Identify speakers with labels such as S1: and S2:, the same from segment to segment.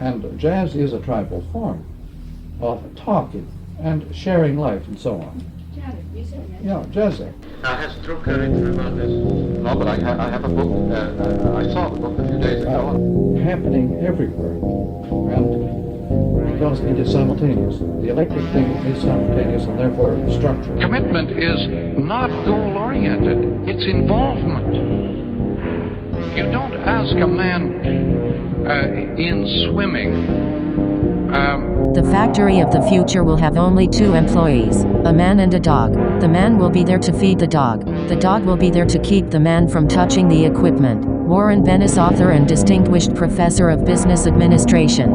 S1: And jazz is a tribal form of talking and sharing life and so on. Yeah, jazzing.
S2: Has Drucker written about this? No, but I have a book. I saw the book a few days ago.
S1: Happening everywhere. And because it is simultaneous. The electric thing is simultaneous and therefore structural.
S3: Commitment is not goal-oriented. It's involvement. You don't ask a man in swimming.
S4: The factory of the future will have only 2 employees, a man and a dog. The man will be there to feed the dog. The dog will be there to keep the man from touching the equipment. Warren Bennis, author and distinguished professor of business administration.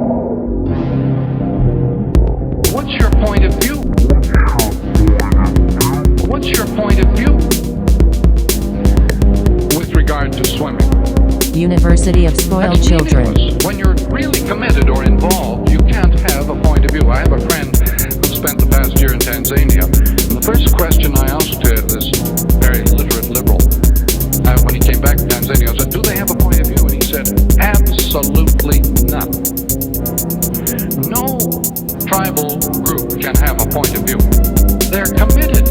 S3: What's your point of view? What's your point of view with regard to swimming?
S4: University of Spoiled Children.
S3: When you're really committed or involved, you can't have a point of view. I have a friend who spent the past year in Tanzania. And the first question I asked this very literate liberal, when he came back to Tanzania, I said, do they have a point of view? And he said, absolutely none. No tribal group can have a point of view. They're committed.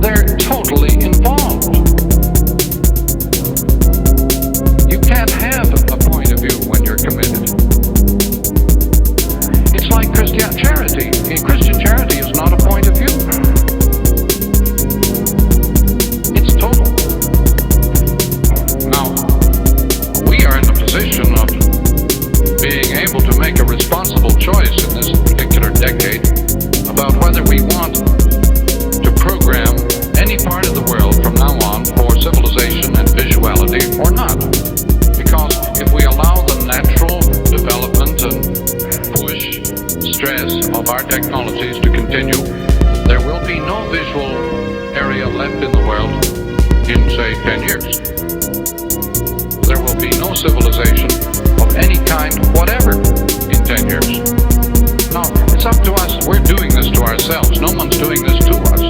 S3: They're totally involved. You can't have a point of view when you're committed. It's like Christian charity. Christian charity is not a point of view. It's total. Now, we are in the position of being able to make a responsible choice in this particular decade about whether we want to program any part of the world from now on for civilization and visuality or not. Because if we allow the natural development and push, stress of our technologies to continue, there will be no visual area left in the world in, say, 10 years. There will be no civilization of any kind, whatever, in 10 years. Now, it's up to us. We're doing this to ourselves. No one's doing this to us.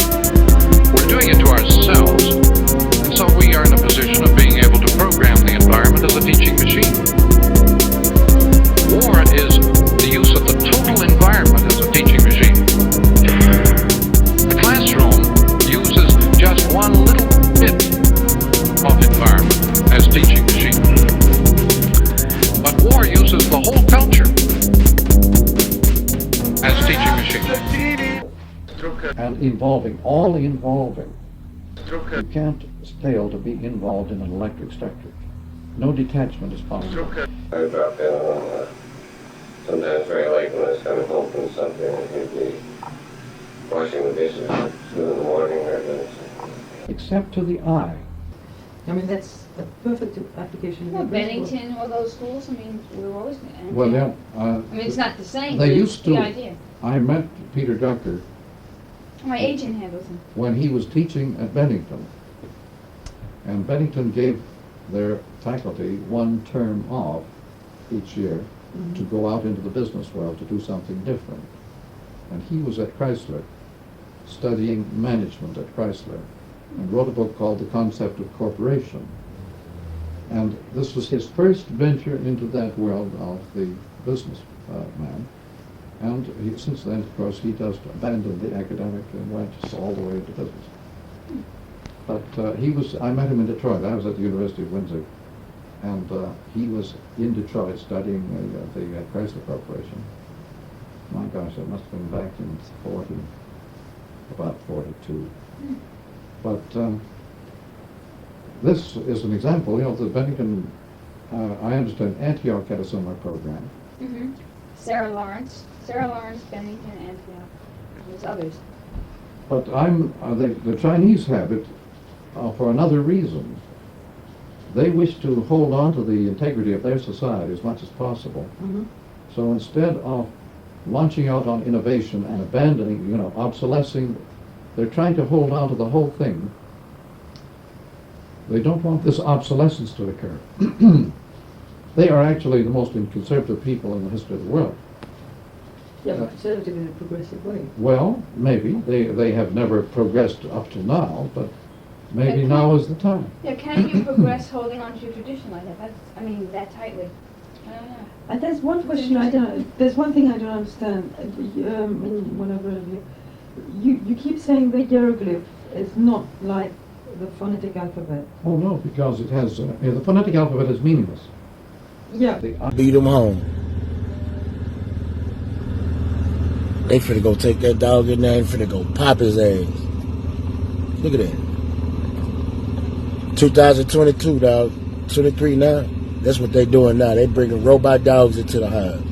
S3: We're doing it to ourselves. And so we are in a position of being able to program the environment as a teaching machine. War is the use of the total environment as a teaching machine. The classroom uses just one little bit of environment as teaching machine. But war uses the whole culture as teaching machine.
S1: And involving, all involving. You can't fail to be involved in an electric structure. No detachment is possible.
S5: I drop in on sometimes very late when I was coming home from something, and he'd be washing the dishes at 2 in the morning or something.
S1: Except to the eye.
S6: I mean, that's a perfect application of
S7: Well,
S6: the principle.
S7: Bennington, all those schools, I mean, we were always...
S1: Well, yeah.
S7: I mean, it's not the same,
S1: They
S7: but
S1: used
S7: it's the
S1: to.
S7: idea.
S1: I met Peter Drucker
S7: My agent handles them.
S1: when he was teaching at Bennington. And Bennington gave their faculty 1 term off each year to go out into the business world to do something different. And he was at Chrysler, studying management at Chrysler, and wrote a book called The Concept of Corporation. And this was his first venture into that world of the business man. And since then, of course, he just abandoned the academic and went all the way into business. But I met him in Detroit. I was at the University of Windsor. And he was in Detroit studying the Chrysler Corporation. My gosh, it must have been back in about 42. But this is an example, the Bennington, I understand Antioch had a similar program.
S7: Mm-hmm. Sarah Lawrence, Bennington, Antioch. There's others.
S1: But the Chinese have it for another reason. They wish to hold on to the integrity of their society as much as possible.
S6: Mm-hmm.
S1: So instead of launching out on innovation and abandoning, obsolescing, they're trying to hold on to the whole thing. They don't want this obsolescence to occur. They are actually the most conservative people in the history of the world.
S6: Yeah, but conservative in a progressive way.
S1: Well, maybe. They have never progressed up to now, but maybe now is the time.
S7: Yeah, can you progress holding on to your tradition like that? That tightly.
S6: And there's one question I don't. There's one thing I don't understand. When I've read of you keep saying the hieroglyph is not like the phonetic alphabet.
S1: Oh no, because it has the phonetic alphabet is meaningless.
S6: Yeah.
S8: Beat them home. They finna go take that dog in there and finna go pop his ass. Look at that. 2022, dog. 23 now. That's what they doing now. They bringing robot dogs into the hive.